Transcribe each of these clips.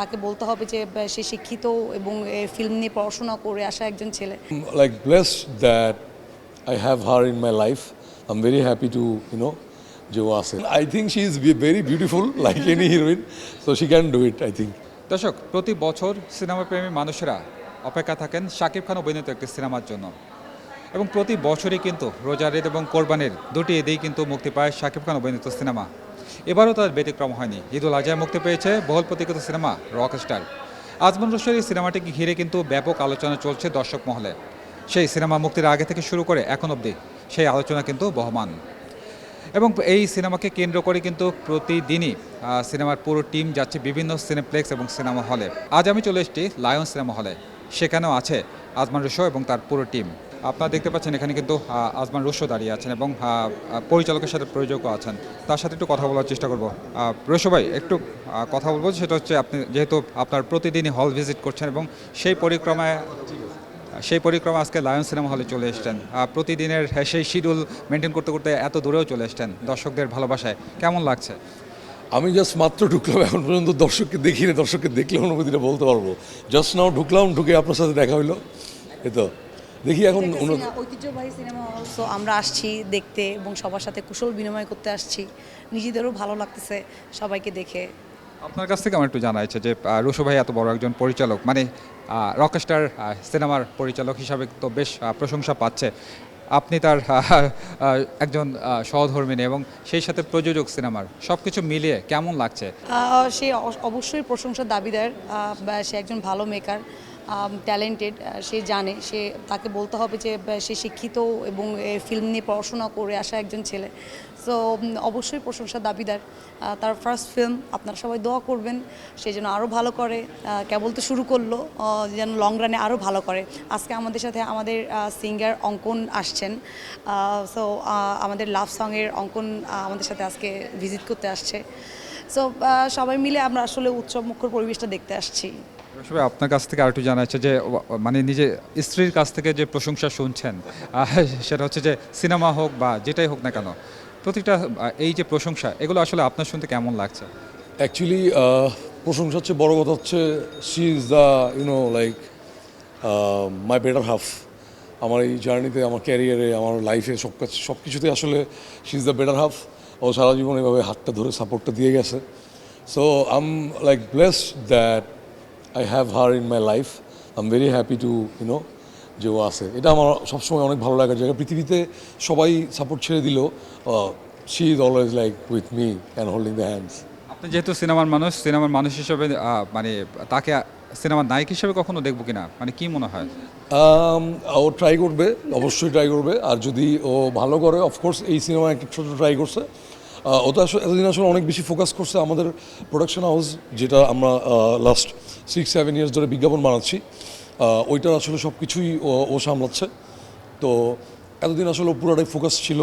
তাকে বলতে হবে যে সে শিক্ষিত এবং ফিল্ম নিয়ে পড়াশোনা করে আসা একজন ছেলে। Like blessed that I have her in my life. I'm very happy to, Jo Asen. I think she is very beautiful, like any heroine, so she can do it, I think. দর্শক, প্রতি বছর সিনেমাপ্রেমী মানুষেরা অপেক্ষা থাকেন শাকিব খান অভিনীত একটি সিনেমার জন্য, এবং প্রতি বছরই কিন্তু রোজার ঈদ এবং কোরবানির দুটি ঈদেই কিন্তু মুক্তি পায় শাকিব খান অভিনীত সিনেমা। এবারও তার ব্যতিক্রম হয়নি। ঈদুল আজহায় মুক্তি পেয়েছে বহুল প্রতীক্ষিত সিনেমা রকস্টার। আজমান রুশোর এই সিনেমাটিকে ঘিরে কিন্তু ব্যাপক আলোচনা চলছে দর্শক মহলে। সেই সিনেমা মুক্তির আগে থেকে শুরু করে এখন অবধি সেই আলোচনা কিন্তু বহমান, এবং এই সিনেমাকে কেন্দ্র করে কিন্তু প্রতিদিনই সিনেমার পুরো টিম যাচ্ছে বিভিন্ন সিনেপ্লেক্স এবং সিনেমা হলে। আজ আমি চলে এসেছি লায়ন সিনেমা হলে, সেখানেও আছে আজমান রুশো এবং তার পুরো টিম। আপনারা দেখতে পাচ্ছেন এখানে কিন্তু আজমান রুশো দাঁড়িয়ে আছেন এবং পরিচালকের সাথে প্রযোজকও আছেন। তার সাথে একটু কথা বলার চেষ্টা করব। রুশো ভাই, একটু কথা বলবো, সেটা হচ্ছে আপনি যেহেতু আপনার প্রতিদিনই হল ভিজিট করছেন এবং সেই পরিক্রমায় আজকে লায়ন সিনেমা হলে চলে এসেছেন। প্রতিদিনের সেই শিডিউল মেনটেন করতে করতে এত দূরেও চলে এসেছেন দর্শকদের ভালোবাসায়, কেমন লাগছে? আমি জাস্ট মাত্র ঢুকলাম, এখন পর্যন্ত দর্শককে দেখিনি, দর্শককে দেখলে অনুভূতিটা বলতে পারবো। জাস্ট নাও ঢুকলাম, ঢুকে আপনার সাথে দেখা হইলো, এই তো দেখি এখন ঐতিহ্যবাহী সিনেমা হল, সো আমরা আসছি দেখতে এবং সবার সাথে কুশল বিনিময় করতে আসছি। নিজেদেরও ভালো লাগতেছে সবাইকে দেখে। আপনার কাছ থেকে আমার একটু জানা আছে যে রুশো ভাই এত বড় একজন পরিচালক, মানে রকস্টার সিনেমার পরিচালক হিসাবে তো বেশ প্রশংসা পাচ্ছে। আপনি তার একজন সহধর্মিণী এবং সেই সাথে প্রযোজক সিনেমার, সব কিছু মিলিয়ে কেমন লাগছে? সে অবশ্যই প্রশংসার দাবিদার। সে একজন ভালো মেকার, ট্যালেন্টেড। সে জানে, তাকে বলতে হবে যে সে শিক্ষিত এবং ফিল্ম নিয়ে পড়াশোনা করে আসা একজন ছেলে। সো অবশ্যই প্রশংসার দাবিদার। তার ফার্স্ট ফিল্ম, আপনারা সবাই দোয়া করবেন সে যেন আরও ভালো করে। কেবল তো শুরু করলো, যেন লং রানে আরও ভালো করে। আজকে আমাদের সাথে আমাদের সিঙ্গার অঙ্কন আসছেন। সো আমাদের লাভ সঙের অঙ্কন আমাদের সাথে আজকে ভিজিট করতে আসছে। সো সবাই মিলে আমরা আসলে উৎসব মুখর পরিবেশটা দেখতে আসছি। আসলে আপনার কাছ থেকে আরেকটু জানা যাচ্ছে যে মানে নিজে স্ত্রীর কাছ থেকে যে প্রশংসা শুনছেন, সেটা হচ্ছে যে সিনেমা হোক বা যেটাই হোক না কেন, প্রতিটা এই যে প্রশংসা, এগুলো আসলে আপনার শুনতে কেমন লাগছে? অ্যাকচুয়ালি প্রশংসা হচ্ছে, বড় কথা হচ্ছে she is the like my better half. আমার এই জার্নিতে, আমার ক্যারিয়ারে, আমার লাইফে সব কিছুতে আসলে she is the better half. ও সারা জীবন এভাবে হাতটা ধরে সাপোর্টটা দিয়ে গেছে। So I am like blessed that I have her in my life. I'm very happy to, যে ও আছে। এটা আমার সবসময় অনেক ভালো লাগার জায়গা। পৃথিবীতে সবাই সাপোর্ট ছেড়ে দিলেও she is always like with me and holding the hands. আপনি যেহেতু সিনেমার মানুষ হিসেবে মানে তাকে সিনেমার নায়ক হিসেবে কখনো দেখবো কিনা, মানে কি মনে হয়? ও ট্রাই করবে, অবশ্যই ট্রাই করবে। আর যদি ও ভালো করে, অফকোর্স এই সিনেমা একটা ছোটো ট্রাই করছে। ও তো আসলে এতদিন আসলে অনেক বেশি ফোকাস করছে আমাদের প্রোডাকশন হাউস, যেটা আমরা লাস্ট 6-7 ইয়ার্স ধরে বিজ্ঞাপন বানাচ্ছি, ওইটার আসলে সব কিছুই ও সামলাচ্ছে। তো এতদিন আসলে পুরোটাই ফোকাস ছিল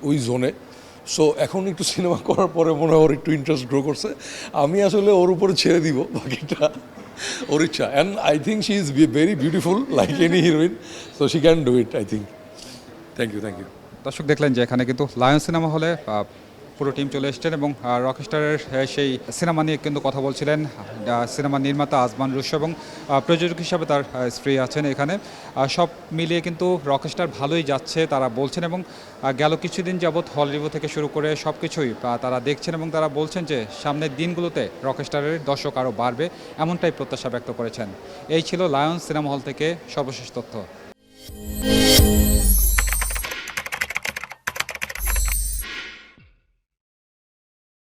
ওই জোনে। সো এখন একটু সিনেমা করার পরে মনে হয় ওর একটু ইন্টারেস্ট গ্রো করছে। আমি আসলে ওর উপরে ছেড়ে দিব বাকিটা, ওর ইচ্ছা। And I think she is very beautiful, like any heroine, so she can do it, I think. Thank you. দর্শক, দেখলেন যে এখানে কিন্তু লায়ন সিনেমা হলে পুরো টিম চলে এসেছেন এবং রকস্টারের সেই সিনেমা নিয়ে কিন্তু কথা বলছিলেন সিনেমার নির্মাতা আজমান রুশো এবং প্রযোজক হিসাবে তার স্ত্রী আছেন এখানে। সব মিলিয়ে কিন্তু রকস্টার ভালোই যাচ্ছে তারা বলছেন, এবং গেল কিছুদিন যাবৎ হল রিভিউ থেকে শুরু করে সব কিছুই তারা দেখছেন এবং তারা বলছেন যে সামনের দিনগুলোতে রকস্টারের দর্শক আরও বাড়বে, এমনটাই প্রত্যাশা ব্যক্ত করেছেন। এই ছিল লায়ন সিনেমা হল থেকে সর্বশেষ তথ্য।